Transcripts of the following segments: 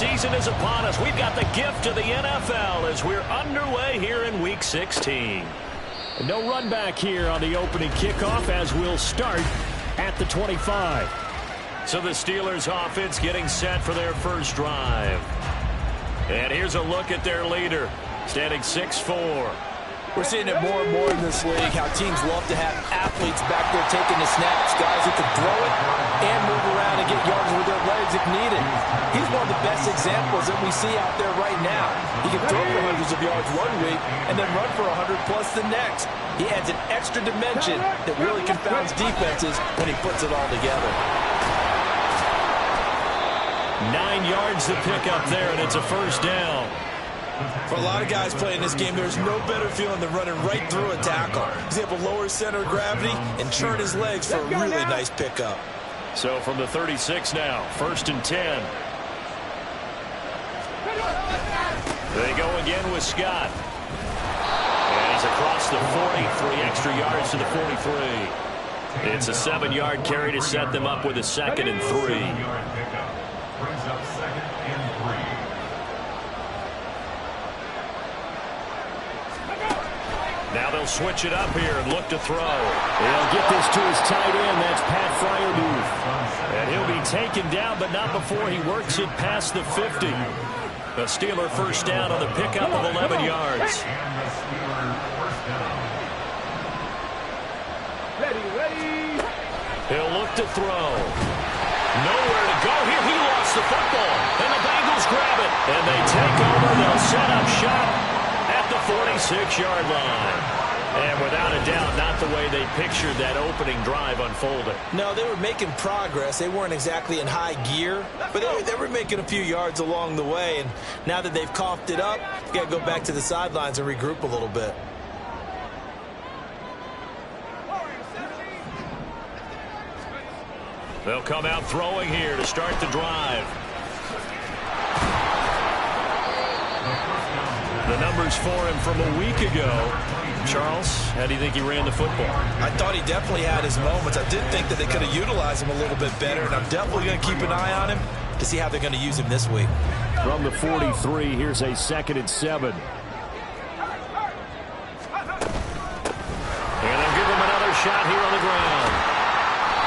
season is upon us. We've got the gift of the NFL as we're underway here in Week 16. No run back here on the opening kickoff as we'll start at the 25. So the Steelers offense getting set for their first drive. And here's a look at their leader, standing 6'4". We're seeing it more and more in this league, how teams love to have athletes back there taking the snaps, guys who can throw it and move around and get yards with their legs if needed. He's one of the best examples that we see out there right now. He can throw for hundreds of yards one week and then run for 100+ the next. He adds an extra dimension that really confounds defenses when he puts it all together. 9 yards to pick up there, and it's a first down. For a lot of guys playing this game, there's no better feeling than running right through a tackle. He's able to lower his center of gravity and churn his legs for a really nice pickup. So from the 36 now, 1st and 10. They go again with Scott. And he's across the 40, 3 extra yards to the 43. It's a 7-yard carry to set them up with a 2nd and 3. Brings up 2nd and 3. Now they'll switch it up here and look to throw. They'll get this to his tight end. That's Pat Freiermuth. And he'll be taken down, but not before he works it past the 50. The Steeler first down on the pickup of 11 yards. Ready. He'll look to throw. Nowhere to go here. He lost the football. And the Bengals grab it. And they take over. They'll set up shop at the 46-yard line. And without a doubt, not the way they pictured that opening drive unfolding. No, they were making progress. They weren't exactly in high gear, but they were making a few yards along the way. And now that they've coughed it up, you got to go back to the sidelines and regroup a little bit. They'll come out throwing here to start the drive. The numbers for him from a week ago. Charles, how do you think he ran the football? I thought he definitely had his moments. I did think that they could have utilized him a little bit better, and I'm definitely going to keep an eye on him to see how they're going to use him this week. From the 43, here's a 2nd and 7. And they'll give him another shot here on the ground.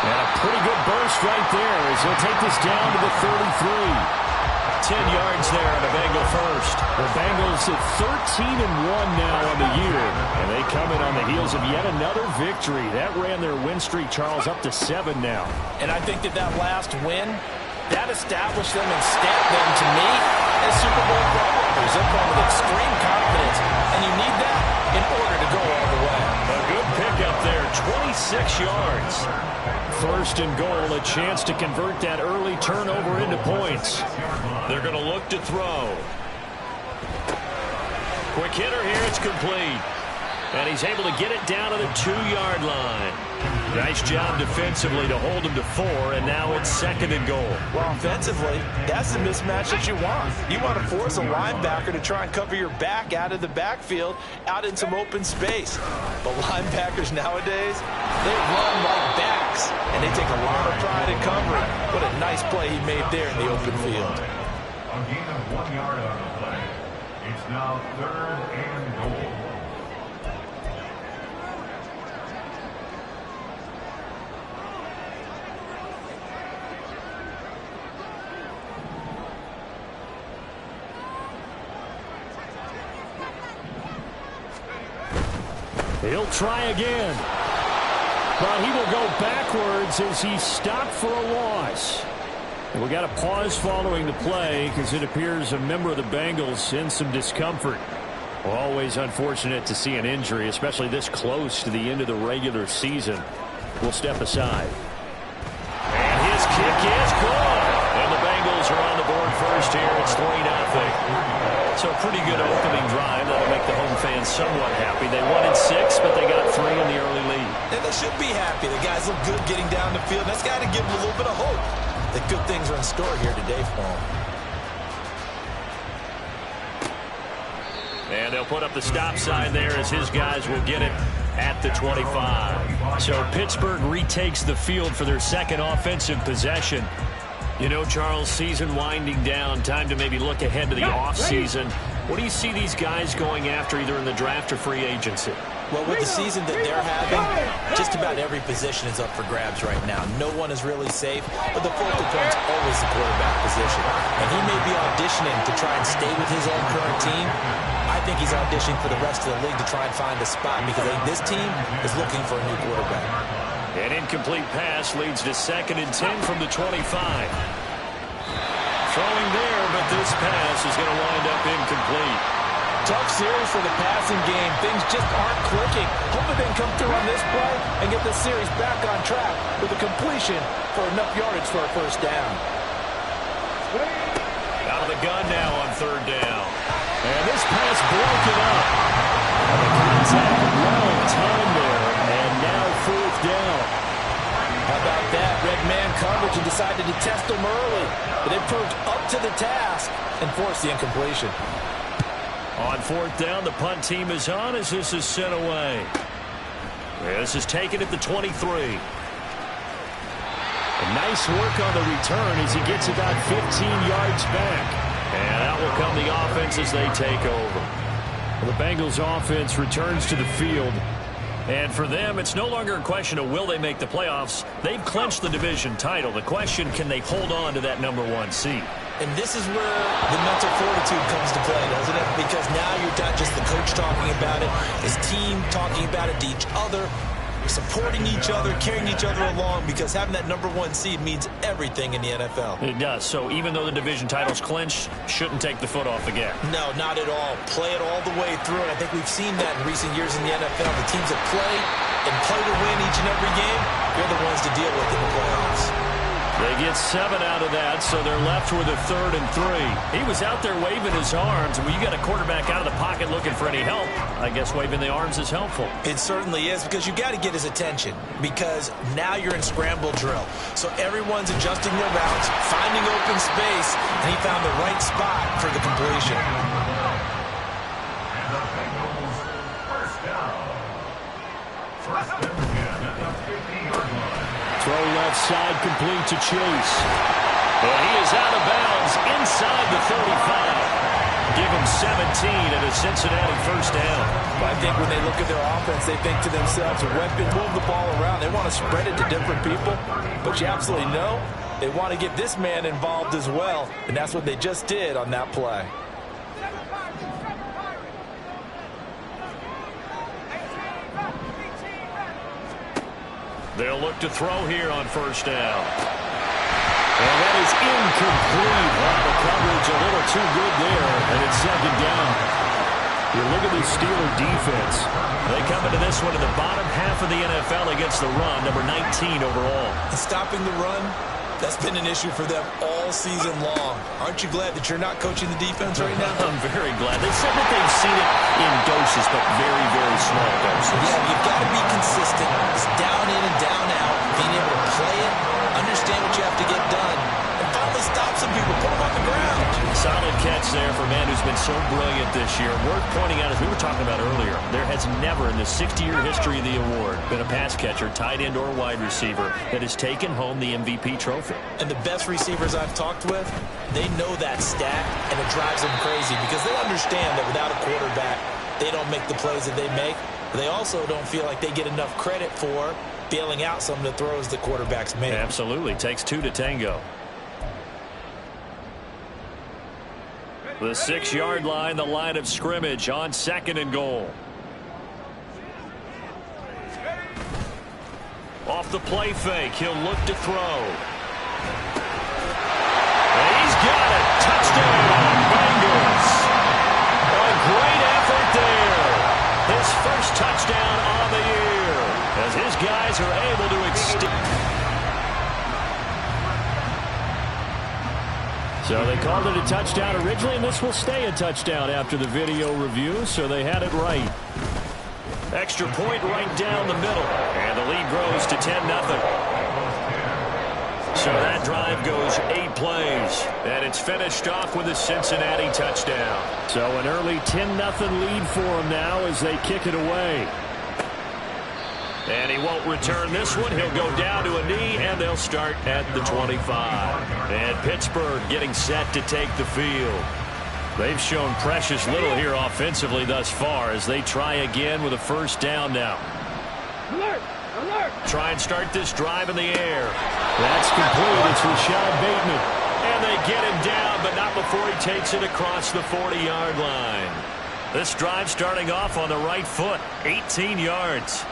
And a pretty good burst right there as he'll take this down to the 33. 10 yards there on the Bengal first. The Bengals at 13-1 now on the year. And they come in on the heels of yet another victory. That ran their win streak, Charles, up to 7 now. And I think that last win, that established them and stamped them, to me, as Super Bowl frontrunners. They're playing with extreme confidence, and you need that in order to go all the way. A good pickup there, 26 yards. 1st and goal, a chance to convert that early turnover into points. They're going to look to throw. Quick hitter here, it's complete. And he's able to get it down to the 2-yard line. Nice job defensively to hold him to 4, and now it's 2nd and goal. Well, offensively, that's the mismatch that you want. You want to force a linebacker to try and cover your back out of the backfield, out in some open space. But linebackers nowadays, they run like backs, and they take a lot of pride in covering. What a nice play he made there in the open field. A gain of 1 yard on the play. It's now 3rd and goal. He'll try again. But he will go backwards as he's stopped for a loss. And we got a pause following the play because it appears a member of the Bengals in some discomfort. Well, always unfortunate to see an injury, especially this close to the end of the regular season. We'll step aside. And his kick is good. And the Bengals are on the board first here. It's 3-0. So a pretty good opening drive. That'll make the home fans somewhat happy. They wanted 6, but they got 3 in the early lead. And they should be happy. The guys look good getting down the field. That's got to give them a little bit of hope that good things are in store here today for them. And they'll put up the stop sign there as his guys will get it at the 25. So Pittsburgh retakes the field for their second offensive possession. You know, Charles, season winding down, time to maybe look ahead to the offseason. What do you see these guys going after either in the draft or free agency? Well, with the season that they're having, just about every position is up for grabs right now. No one is really safe, but the focal point's always the quarterback position. And he may be auditioning to try and stay with his own current team. I think he's auditioning for the rest of the league to try and find a spot because I think this team is looking for a new quarterback. An incomplete pass leads to 2nd and 10 from the 25. Throwing there, but this pass is going to wind up incomplete. Tough series for the passing game. Things just aren't clicking. Hoping they can come through on this play and get this series back on track with a completion for enough yardage for a first down. Out of the gun now on 3rd down. And this pass broken up. And the contact well timed there. And now 4th down. How about that? Red man coverage and decided to test them early. But they proved up to the task and forced the incompletion. On 4th down, the punt team is on as this is sent away. This is taken at the 23. And nice work on the return as he gets about 15 yards back. And out will come the offense as they take over. Well, the Bengals offense returns to the field. And for them, it's no longer a question of will they make the playoffs. They've clinched the division title. The question, can they hold on to that #1 seed? And this is where the mental fortitude comes to play, doesn't it? Because now you're not just the coach talking about it, his team talking about it to each other, supporting each other, carrying each other along, because having that #1 seed means everything in the NFL. It does. So even though the division title's clinched, shouldn't take the foot off the gas. No, not at all. Play it all the way through, and I think we've seen that in recent years in the NFL. The teams that play and play to win each and every game, they're the ones to deal with in the playoffs. They get 7 out of that, so they're left with a 3rd and 3. He was out there waving his arms, and when you got a quarterback out of the pocket looking for any help, I guess waving the arms is helpful. It certainly is, because you got to get his attention, because now you're in scramble drill. So everyone's adjusting their routes, finding open space, and he found the right spot for the completion. And the Bengals first down. First and 10 at the 50-yard line. Throw left side complete to Chase. And he is out of bounds inside the 35. Give him 17 and a Cincinnati first down. But I think when they look at their offense, they think to themselves, weapon, move the ball around. They want to spread it to different people. But you absolutely know they want to get this man involved as well. And that's what they just did on that play. They'll look to throw here on first down. And that is incomplete. Wow, the coverage a little too good there, and it's 2nd down. You look at the Steeler defense. They come into this one in the bottom half of the NFL against the run, number 19 overall. And stopping the run, that's been an issue for them all season long. Aren't you glad that you're not coaching the defense right now? I'm very glad. They said that they've seen it in doses, but very, very small doses. Yeah, you've got to be consistent. It's down in and down out. Being able to play it, understand what you have to get done, and finally stop some people, put them on the ground. Solid catch there for a man who's been so brilliant this year. Worth pointing out, as we were talking about earlier, there has never in the 60-year history of the award been a pass catcher, tight end, or wide receiver that has taken home the MVP trophy. And the best receivers I've talked with, they know that stat, and it drives them crazy because they understand that without a quarterback, they don't make the plays that they make. But they also don't feel like they get enough credit for bailing out some of the throws the quarterbacks make. Absolutely. Takes 2 to tango. The 6-yard line, the line of scrimmage on 2nd and goal. Off the play fake, he'll look to throw. And he's got it. Touchdown, Bengals. A great effort there. His first touchdown on the year as his guys are able to extend. So they called it a touchdown originally, and this will stay a touchdown after the video review, so they had it right. Extra point right down the middle, and the lead grows to 10-0. So that drive goes 8 plays, and it's finished off with a Cincinnati touchdown. So an early 10-0 lead for them now as they kick it away. And he won't return this one. He'll go down to a knee, and they'll start at the 25. And Pittsburgh getting set to take the field. They've shown precious little here offensively thus far as they try again with a first down now. Alert! Alert! Try and start this drive in the air. That's complete. It's Rashad Bateman. And they get him down, but not before he takes it across the 40-yard line. This drive starting off on the right foot, 18 yards.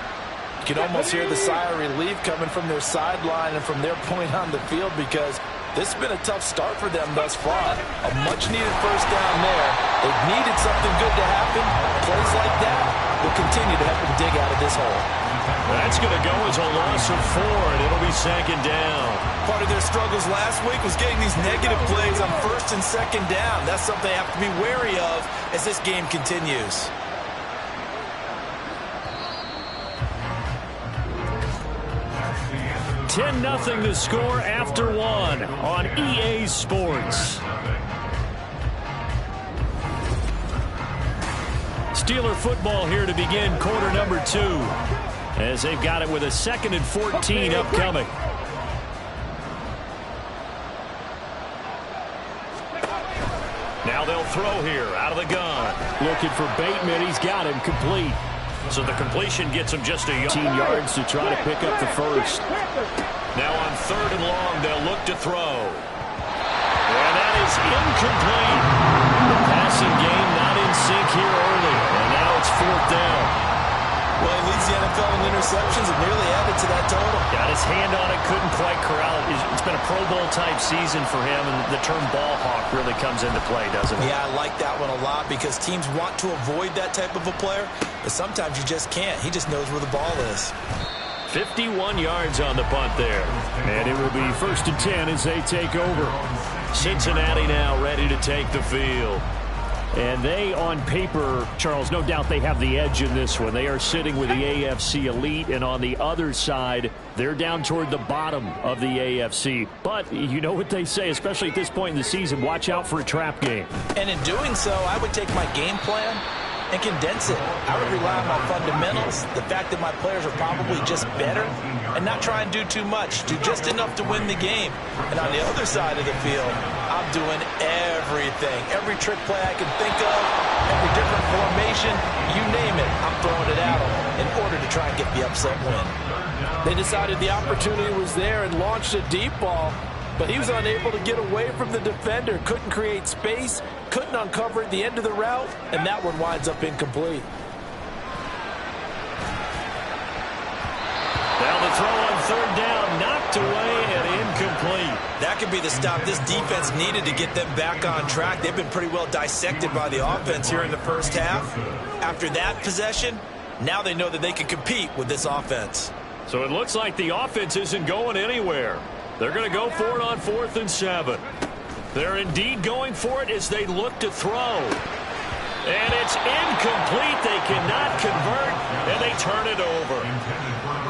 You can almost hear the sigh of relief coming from their sideline and from their point on the field because this has been a tough start for them thus far. A much-needed first down there. They've needed something good to happen. Plays like that will continue to help them dig out of this hole. That's going to go as a loss of 4, and it'll be second down. Part of their struggles last week was getting these negative plays on first and second down. That's something they have to be wary of as this game continues. $10-0 the score after 1 on EA Sports. Steeler football here to begin quarter number 2 as they've got it with a 2nd and 14 upcoming. Now they'll throw here out of the gun. Looking for Bateman. He's got him complete. So the completion gets him just a 18 yards to try to pick up the first. Now on 3rd and long, they'll look to throw. And that is incomplete. The passing game not in sync here early. And now it's 4th down. Well, he leads the NFL in interceptions and nearly added to that total. Got his hand on it, couldn't quite corral it. It's been a Pro Bowl-type season for him, and the term ball hawk really comes into play, doesn't it? Yeah, I like that one a lot because teams want to avoid that type of a player, but sometimes you just can't. He just knows where the ball is. 51 yards on the punt there. And it will be 1st and 10 as they take over. Cincinnati now ready to take the field. And they, on paper, Charles, no doubt they have the edge in this one. They are sitting with the AFC elite, and on the other side, they're down toward the bottom of the AFC. But you know what they say, especially at this point in the season, watch out for a trap game. And in doing so, I would take my game plan and condense it. I would rely on my fundamentals, the fact that my players are probably just better, and not try and do too much, do just enough to win the game. And on the other side of the field, I'm doing everything, every trick play I can think of, every different formation, you name it, I'm throwing it at them in order to try and get the upset win. They decided the opportunity was there and launched a deep ball, but he was unable to get away from the defender, couldn't create space, couldn't uncover at the end of the route, and that one winds up incomplete. Now the throw on 3rd down, knocked away and incomplete. That could be the stop this defense needed to get them back on track. They've been pretty well dissected by the offense here in the first half. After that possession, now they know that they can compete with this offense. So it looks like the offense isn't going anywhere. They're going to go for it on 4th and 7. They're indeed going for it as they look to throw. And it's incomplete. They cannot convert, and they turn it over.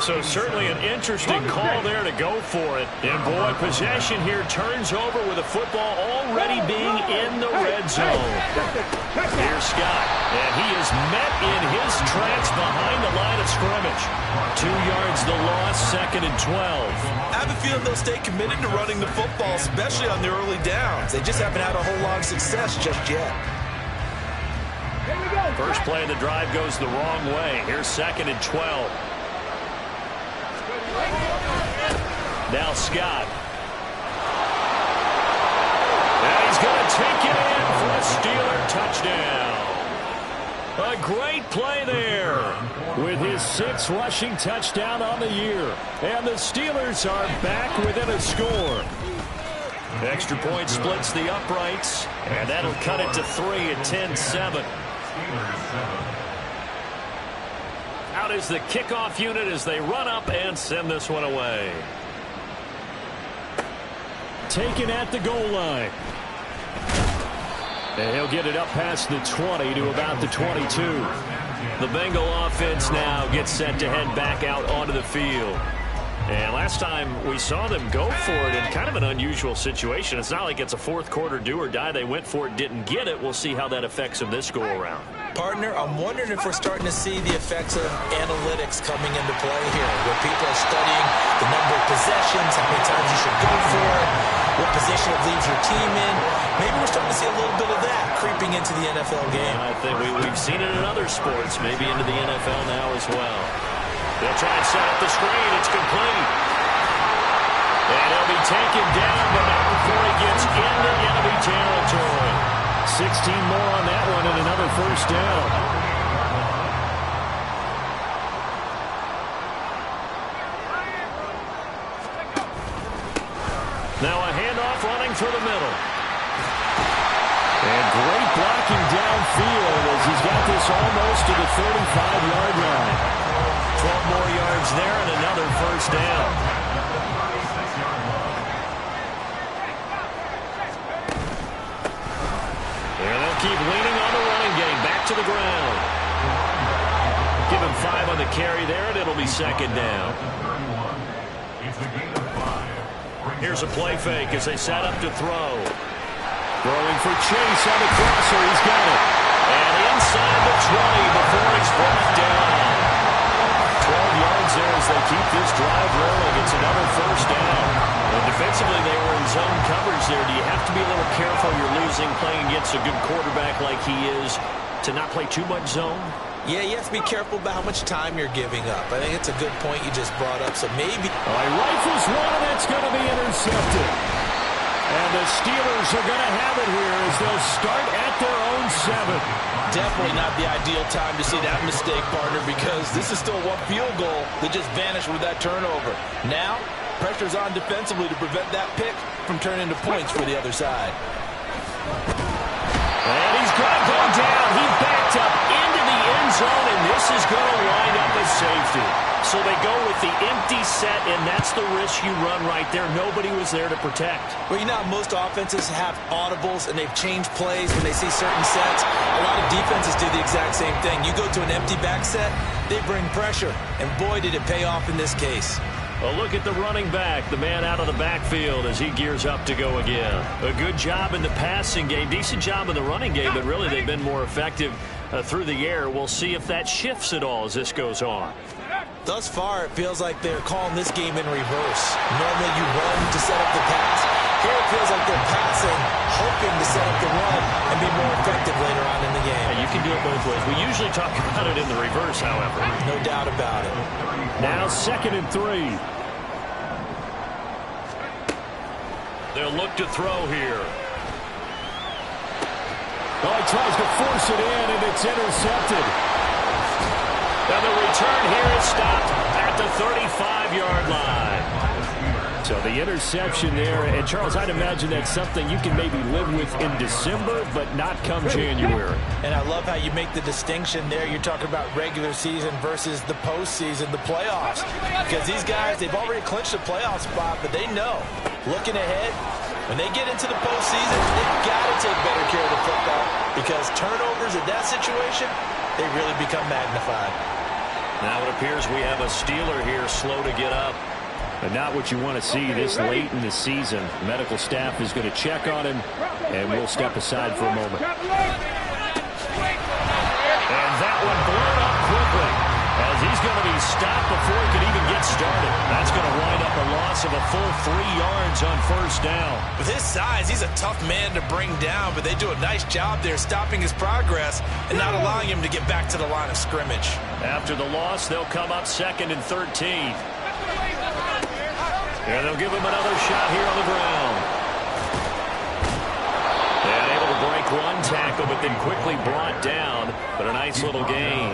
So certainly an interesting call there to go for it. And boy, possession here turns over with the football already being in the red zone. Here's Scott, and he is met in his tracks behind the line of scrimmage. 2 yards the loss, 2nd and 12. I have a feeling they'll stay committed to running the football, especially on the early downs. They just haven't had a whole lot of success just yet. First play of the drive goes the wrong way. Here's 2nd and 12. Now Scott. And he's going to take it in for a Steeler touchdown. A great play there. With his 6th rushing touchdown on the year. And the Steelers are back within a score. Extra point splits the uprights. And that'll cut it to 3 at 10-7. Out is the kickoff unit as they run up and send this one away. Taken at the goal line. And he'll get it up past the 20 to about the 22. The Bengal offense now gets set to head back out onto the field. And last time we saw them go for it in kind of an unusual situation. It's not like it's a fourth quarter do or die. They went for it, didn't get it. We'll see how that affects them this go around. Partner, I'm wondering if we're starting to see the effects of analytics coming into play here, where people are studying the number of possessions, how many times you should go for it, what position it leaves your team in. Maybe we're starting to see a little bit of that creeping into the NFL game. I think we've seen it in other sports, maybe into the NFL now as well. They'll try and set up the screen. It's complete. And he'll be taken down, but not before he gets into enemy territory. 16 more on that one and another first down. Now a handoff running through the middle. And great blocking downfield as he's got this almost to the 35-yard line. 12 more yards there and another first down. And they'll keep leaning on the running game. Back to the ground. Give him 5 on the carry there, and it'll be second down. Here's a play fake as they set up to throw. Throwing for Chase on the crosser. He's got it. And inside the 20 before he's brought down. 12 yards there as they keep this drive rolling. It's another first down. Well, defensively, they were in zone coverage there. Do you have to be a little careful you're losing playing against a good quarterback like he is to not play too much zone? Yeah, you have to be careful about how much time you're giving up. I think it's a good point you just brought up. So maybe... Rifles one, and that's going to be intercepted. And the Steelers are going to have it here as they'll start at their own 7. Definitely not the ideal time to see that mistake, partner, because this is still one field goal that just vanished with that turnover. Now, pressure's on defensively to prevent that pick from turning into points for the other side. And he's going to go down. He backed up into the end zone, and this is going to wind up as safety. So they go with the empty set, and that's the risk you run right there. Nobody was there to protect. Well, you know how most offenses have audibles, and they've changed plays when they see certain sets. A lot of defenses do the exact same thing. You go to an empty back set, they bring pressure, and boy, did it pay off in this case. Well, look at the running back, the man out of the backfield as he gears up to go again. A good job in the passing game, decent job in the running game, but really they've been more effective through the air. We'll see if that shifts at all as this goes on. Thus far, it feels like they're calling this game in reverse. Normally you run to set up the pass. Here it feels like they're passing, hoping to set up the run and be more effective later on in the game. Yeah, you can do it both ways. We usually talk about it in the reverse, however. No doubt about it. Now 2nd and 3. They'll look to throw here. Oh, he tries to force it in, and it's intercepted. Now the return here is stopped at the 35-yard line. So the interception there, and Charles, I'd imagine that's something you can maybe live with in December, but not come January. And I love how you make the distinction there. You're talking about regular season versus the postseason, the playoffs. Because these guys, they've already clinched a playoff spot, but they know, looking ahead, when they get into the postseason, they've got to take better care of the football because turnovers in that situation, they really become magnified. Now it appears we have a Steeler here slow to get up. But not what you want to see this late in the season. The medical staff is going to check on him, and we'll step aside for a moment. And that one blown up quickly as he's going to be stopped before he can even get started. That's going to wind up a loss of a full 3 yards on first down. With his size, he's a tough man to bring down, but they do a nice job there stopping his progress and not allowing him to get back to the line of scrimmage. After the loss, they'll come up 2nd and 13. And they'll give him another shot here on the ground. And able to break one tackle, but then quickly brought down. But a nice little gain.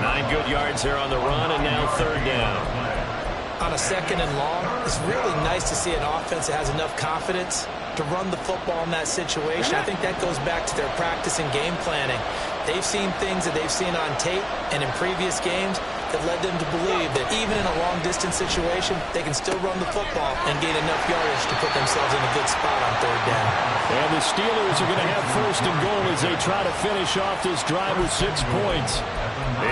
9 good yards there on the run, and now 3rd down. On a 2nd and long, it's really nice to see an offense that has enough confidence to run the football in that situation. I think that goes back to their practice and game planning. They've seen things that they've seen on tape and in previous games that led them to believe that even in a long-distance situation, they can still run the football and gain enough yardage to put themselves in a good spot on 3rd down. And the Steelers are going to have 1st and goal as they try to finish off this drive with 6 points.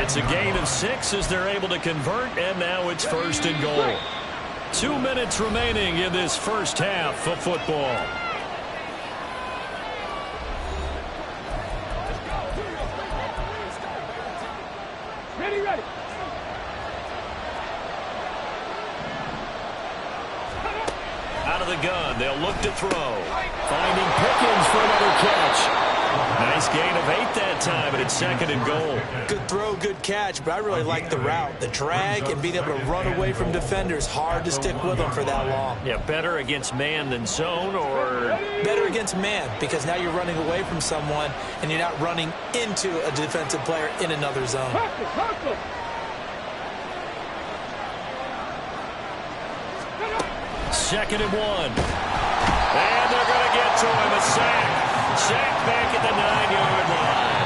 It's a gain of 6 as they're able to convert, and now it's 1st and goal. 2 minutes remaining in this first half of football. Ready. Out of the gun, they'll look to throw. Finding Pickens for another catch. Nice gain of 8 that time, and it's 2nd and goal. Good throw, good catch, but I really like the route. The drag and being able to run away from defenders, hard to stick with them for that long. Yeah, better against man than zone, or better against man, because now you're running away from someone and you're not running into a defensive player in another zone. Hustle. 2nd and 1. And they're going to get to him. A sack. Sack back at the 9-yard line.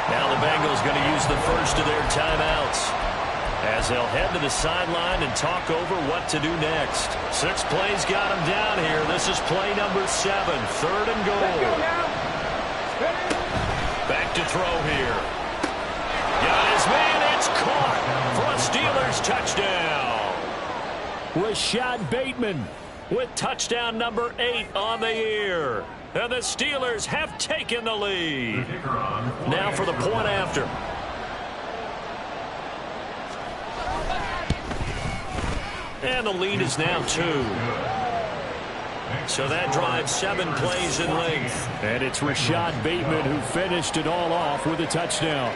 Now the Bengals going to use the first of their timeouts as they'll head to the sideline and talk over what to do next. 6 plays got them down here. This is play number 7, 3rd and goal. Back to throw here. Got his man. It's caught for a Steelers touchdown. Rashad Bateman with touchdown number 8 on the year. And the Steelers have taken the lead. Now for the point after. And the lead is now 2. So that drives 7 plays in length. And it's Rashad Bateman who finished it all off with a touchdown.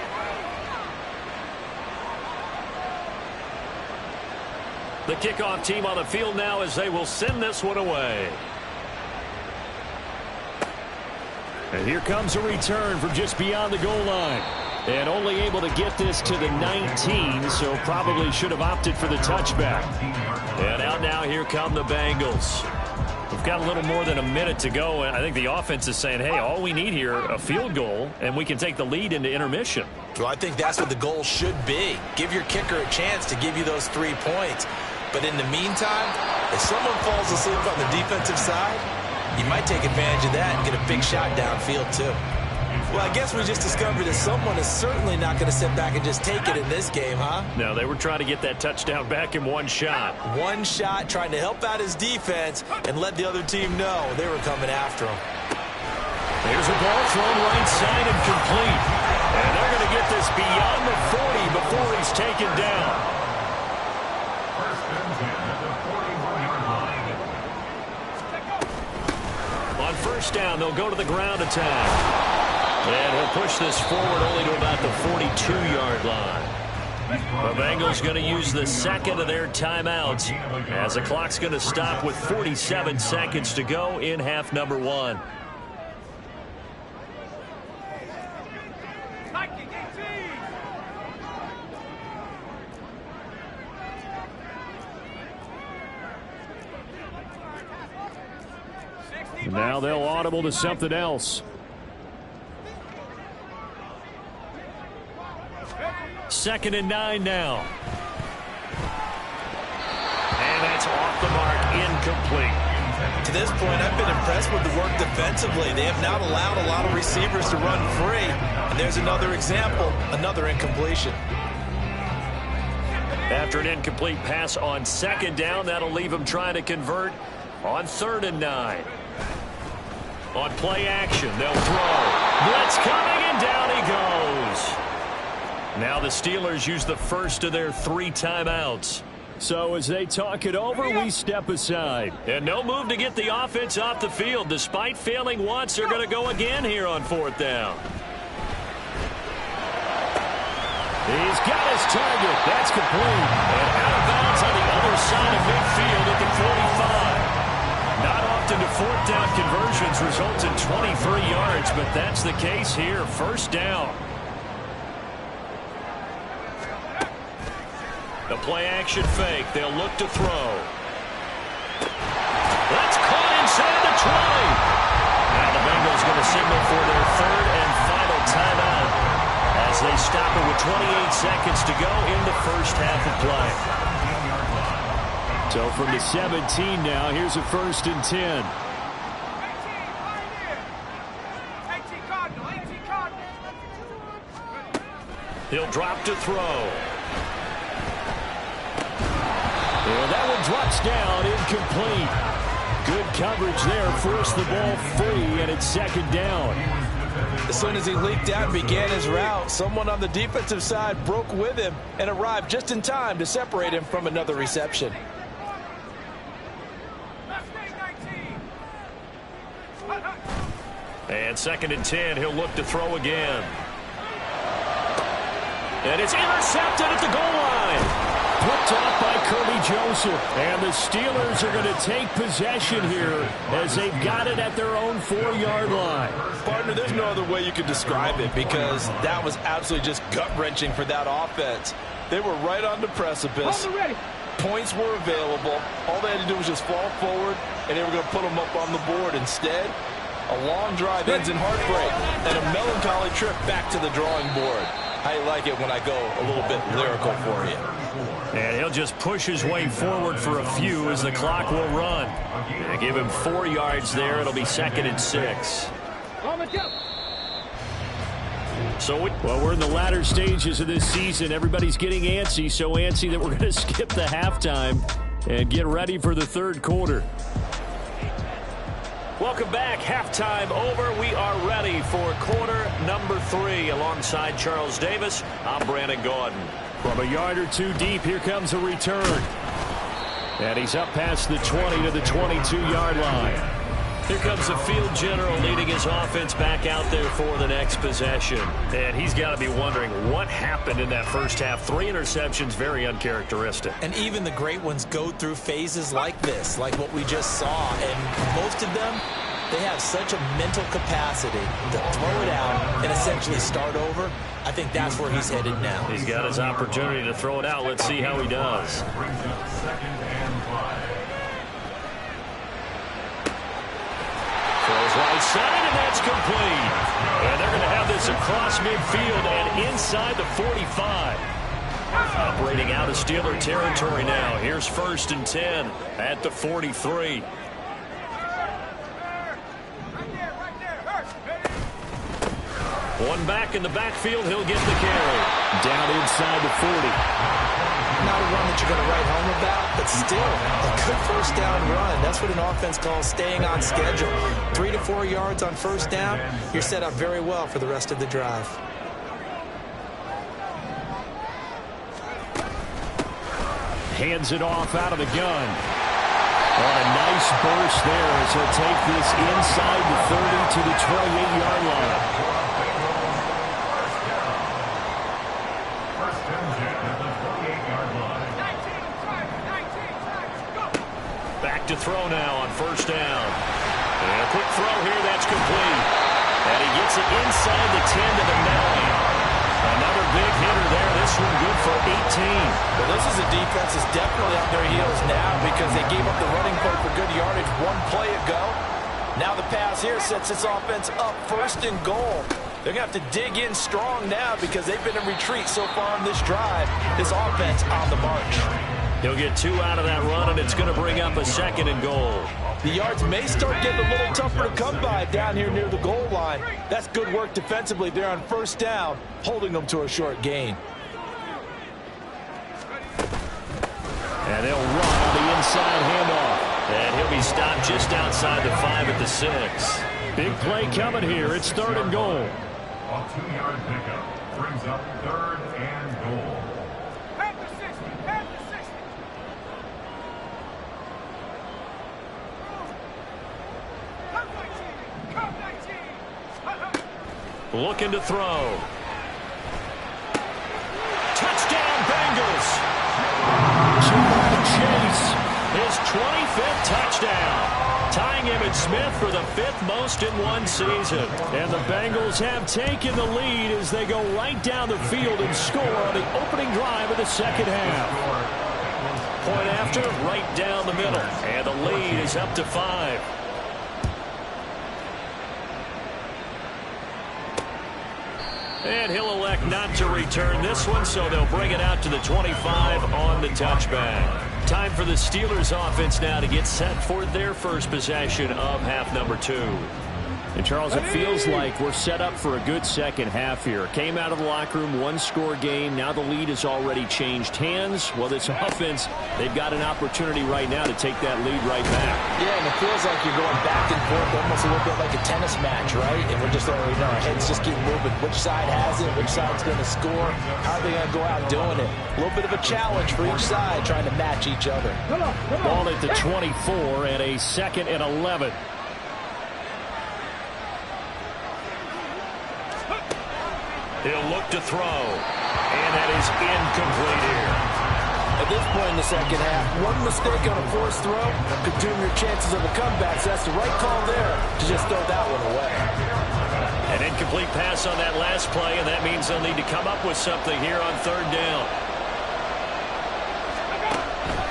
The kickoff team on the field now as they will send this one away. And here comes a return from just beyond the goal line. And only able to get this to the 19, so probably should have opted for the touchback. And out now, here come the Bengals. We've got a little more than a minute to go, and I think the offense is saying, hey, all we need here, a field goal, and we can take the lead into intermission. Well, I think that's what the goal should be. Give your kicker a chance to give you those 3 points. But in the meantime, if someone falls asleep on the defensive side, you might take advantage of that and get a big shot downfield, too. Well, I guess we just discovered that someone is certainly not going to sit back and just take it in this game, huh? No, they were trying to get that touchdown back in one shot. One shot, trying to help out his defense and let the other team know they were coming after him. Here's a ball thrown right side and complete. And they're going to get this beyond the 40 before he's taken down. First and 10 at the 41-yard line. On first down, they'll go to the ground attack. And he'll push this forward only to about the 42-yard line. The Bengals going to use the second of their timeouts as the clock's going to stop with 47 seconds to go in half number 1. Now they'll audible to something else. Second and 9 now. And that's off the mark, incomplete. To this point, I've been impressed with the work defensively. They have not allowed a lot of receivers to run free. And there's another example, another incompletion. After an incomplete pass on second down, that'll leave him trying to convert on 3rd and 9. On play action, they'll throw. Blitz coming, and down he goes. Now the Steelers use the first of their 3 timeouts. So as they talk it over, we step aside. And no move to get the offense off the field. Despite failing once, they're going to go again here on 4th down. He's got his target. That's complete. And out of bounds on the other side of midfield at the 45. Not often do 4th down conversions result in 23 yards, but that's the case here. 1st down. The play action fake. They'll look to throw. That's caught inside the 20. Now the Bengals going to signal for their 3rd and final timeout as they stop it with 28 seconds to go in the first half of play. So from the 17 now, here's a 1st and 10. He'll drop to throw. And that one drops down, incomplete. Good coverage there, forced the ball free, and it's second down. As soon as he leaked out and began his route, someone on the defensive side broke with him and arrived just in time to separate him from another reception. And second and 10, he'll look to throw again. And it's intercepted at the goal line. Picked off by Kirby Joseph. And the Steelers are going to take possession here as they've got it at their own 4-yard line. Partner, there's no other way you could describe it because that was absolutely just gut-wrenching for that offense. They were right on the precipice. Points were available. All they had to do was just fall forward, and they were going to put them up on the board. Instead, a long drive ends in heartbreak and a melancholy trip back to the drawing board. I like it when I go a little bit lyrical for you. And he'll just push his way forward for a few as the clock will run. They give him 4 yards there. It'll be second and 6. Well, we're in the latter stages of this season. Everybody's getting antsy, so antsy that we're going to skip the halftime and get ready for the third quarter. Welcome back. Halftime over. We are ready for quarter number 3. Alongside Charles Davis, I'm Brandon Gordon. From a yard or two deep, here comes a return. And he's up past the 20 to the 22-yard line. Here comes the field general leading his offense back out there for the next possession. And he's got to be wondering what happened in that first half. 3 interceptions, very uncharacteristic. And even the great ones go through phases like this, like what we just saw. And most of them, they have such a mental capacity to throw it out and essentially start over. I think that's where he's headed now. He's got his opportunity to throw it out. Let's see how he does. Brings up 2nd and 5. Throws right side, and that's complete. And they're going to have this across midfield and inside the 45. Operating out of Steeler territory now. Here's 1st and 10 at the 43. One back in the backfield, he'll get the carry. Down inside the 40. Not a run that you're going to write home about, but still a good first down run. That's what an offense calls staying on schedule. 3 to 4 yards on first down, you're set up very well for the rest of the drive. Hands it off out of the gun. On a nice burst there as he'll take this inside the 30 to the 28-yard line. To throw now on first down. And a quick throw here, that's complete. And he gets it inside the 10 to the 9. Another big hitter there. This one good for 18. Well, this is a defense that's definitely on their heels now because they gave up the running play for good yardage one play ago. Now the pass here sets this offense up 1st and goal. They're going to have to dig in strong now because they've been in retreat so far on this drive. This offense on the march. He'll get 2 out of that run, and it's going to bring up a 2nd and goal. The yards may start getting a little tougher to come by down here near the goal line. That's good work defensively there on first down, holding them to a short gain. And they'll run on the inside handoff. And he'll be stopped just outside the 5 at the 6. Big play coming here. It's 3rd and goal. A 2-yard pickup brings up 3rd and goal. Looking to throw. Touchdown, Bengals. Chase. His 25th touchdown. Tying Emmitt Smith for the 5th most in one season. And the Bengals have taken the lead as they go right down the field and score on the opening drive of the second half. Point after, right down the middle. And the lead is up to 5. And he'll elect not to return this one, so they'll bring it out to the 25 on the touchback. Time for the Steelers offense now to get set for their first possession of half number 2. And, Charles, it feels like we're set up for a good second half here. Came out of the locker room, one-score game. Now the lead has already changed hands. Well, this offense, they've got an opportunity right now to take that lead right back. Yeah, and it feels like you're going back and forth almost a little bit like a tennis match, right? And we're just already know our heads just keep moving. Which side has it? Which side's going to score? How are they going to go out doing it? A little bit of a challenge for each side trying to match each other. Ball at the 24 and a 2nd and 11. He'll look to throw, and that is incomplete here. At this point in the second half, one mistake on a forced throw could doom your chances of a comeback, so that's the right call there to just throw that one away. An incomplete pass on that last play, and that means they'll need to come up with something here on 3rd down.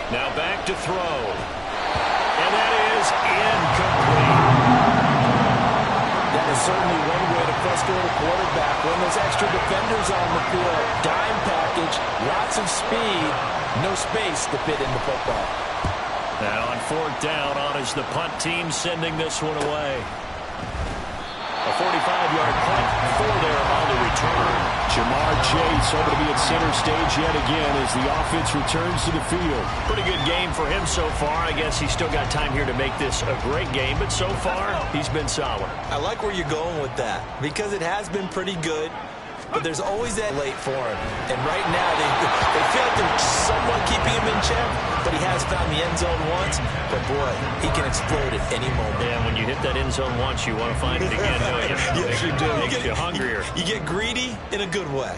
Now back to throw, and that is incomplete. That is certainly one way to frustrate a quarterback. When there's extra defenders on the field, dime package, lots of speed, no space to fit in the football. Now on 4th down, on is the punt team sending this one away. A 45-yard punt for there on the return. Jamar Chase over to be at center stage yet again as the offense returns to the field. Pretty good game for him so far. I guess he's still got time here to make this a great game, but so far, he's been solid. I like where you're going with that because it has been pretty good, but there's always that late for him. And right now, they feel like they're somewhat keeping him in check, but he has found the end zone once. But, boy, he can explode at any moment. Yeah, when you hit that end zone once, you want to find it again, don't you? Yes, you do. Makes you hungrier. You get greedy in a good way.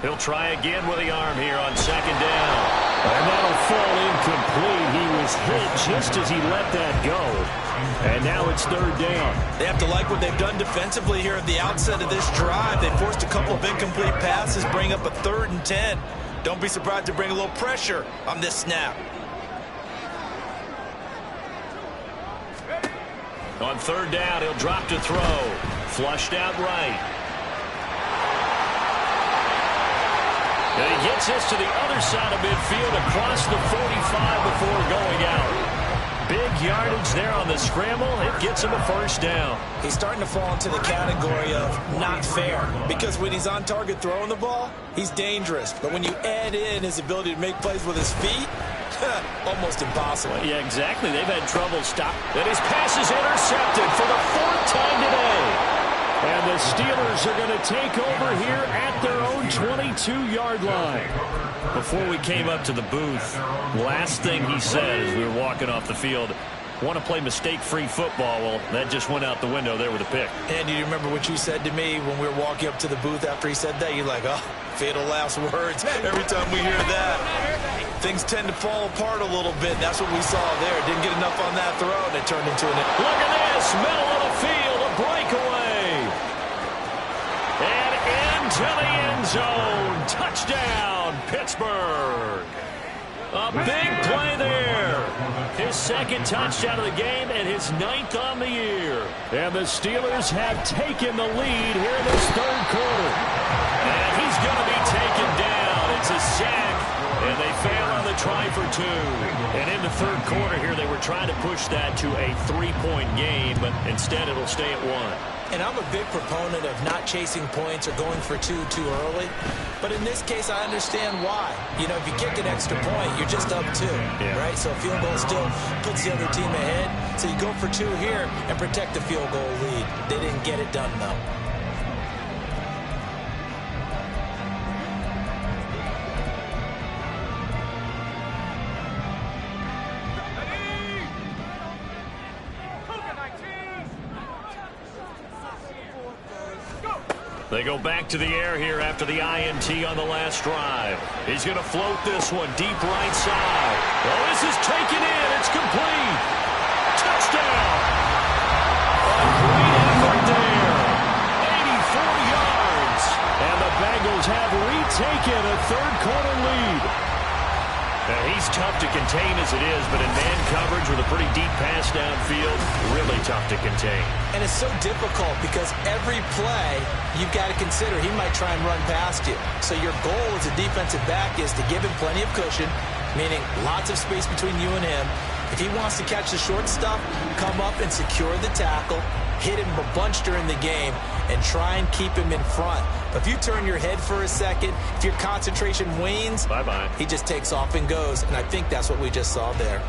He'll try again with the arm here on 2nd down. And that'll fall incomplete. He was hit just as he let that go. And now it's 3rd down. They have to like what they've done defensively here at the outset of this drive. They forced a couple of incomplete passes, bring up a 3rd and 10. Don't be surprised to bring a little pressure on this snap. On 3rd down, he'll drop to throw. Flushed out right. And he gets this to the other side of midfield across the 45 before going out. Big yardage there on the scramble. It gets him a 1st down. He's starting to fall into the category of not fair because when he's on target throwing the ball, he's dangerous. But when you add in his ability to make plays with his feet, almost impossible. Yeah, exactly. They've had trouble stopping. And his pass is intercepted for the 4th time today. And the Steelers are going to take over here at their own 22-yard line. Before we came up to the booth, last thing he said as we were walking off the field, want to play mistake-free football. Well, that just went out the window there with a pick. And you remember what you said to me when we were walking up to the booth after he said that? You're like, oh, fatal last words. Every time we hear that, things tend to fall apart a little bit. That's what we saw there. Didn't get enough on that throw, and it turned into an... Look at this, middle of the field, a breakaway. And into the end zone. Touchdown, Pittsburgh. A big play there. His 2nd touchdown of the game and his 9th on the year. And the Steelers have taken the lead here in this 3rd quarter. And he's going to be taken down. It's a sack. And they fail on the try for 2. And in the 3rd quarter here, they were trying to push that to a 3-point game, but instead it'll stay at 1. And I'm a big proponent of not chasing points or going for 2 too early. But in this case, I understand why. You know, if you kick an extra point, you're just up 2, right? So a field goal still puts the other team ahead. So you go for 2 here and protect the field goal lead. They didn't get it done, though. They go back to the air here after the INT on the last drive. He's going to float this one deep right side. Oh, this is taken in. It's complete. Touchdown. A great effort there. 84 yards. And the Bengals have retaken a 3rd quarter lead. Now, he's tough to contain as it is, but in man coverage with a pretty deep pass downfield, really tough to contain. And it's so difficult because every play you've got to consider he might try and run past you. So your goal as a defensive back is to give him plenty of cushion, meaning lots of space between you and him. If he wants to catch the short stuff, come up and secure the tackle, hit him a bunch during the game, and try and keep him in front. But if you turn your head for a second, if your concentration wanes, bye-bye. He just takes off and goes, and I think that's what we just saw there.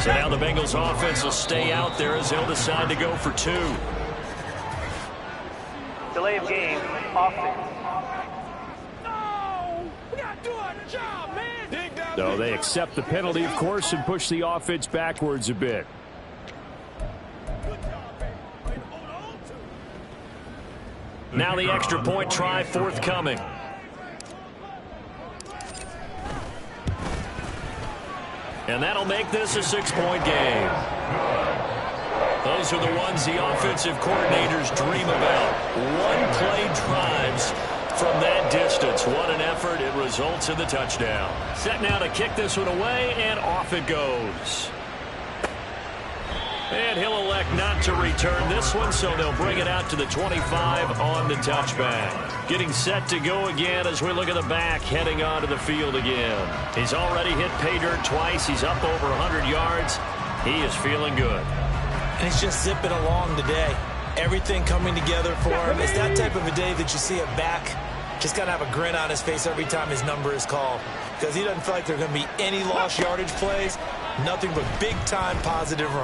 So now the Bengals offense will stay out there as they'll decide to go for 2. Delay of game, offense. No! We gotta do our job, man! So they accept the penalty, of course, and push the offense backwards a bit. Now the extra point try forthcoming. And that'll make this a 6-point game. Those are the ones the offensive coordinators dream about. One-play drives from that distance. What an effort. It results in the touchdown. Set now to kick this one away, and off it goes. And he'll elect not to return this one, so they'll bring it out to the 25 on the touchback. Getting set to go again as we look at the back heading onto the field again. He's already hit pay dirt twice. He's up over 100 yards. He is feeling good. And he's just zipping along today. Everything coming together for him. It's that type of a day that you see a back just got to have a grin on his face every time his number is called, because he doesn't feel like there are going to be any lost yardage plays. Nothing but big-time positive runs.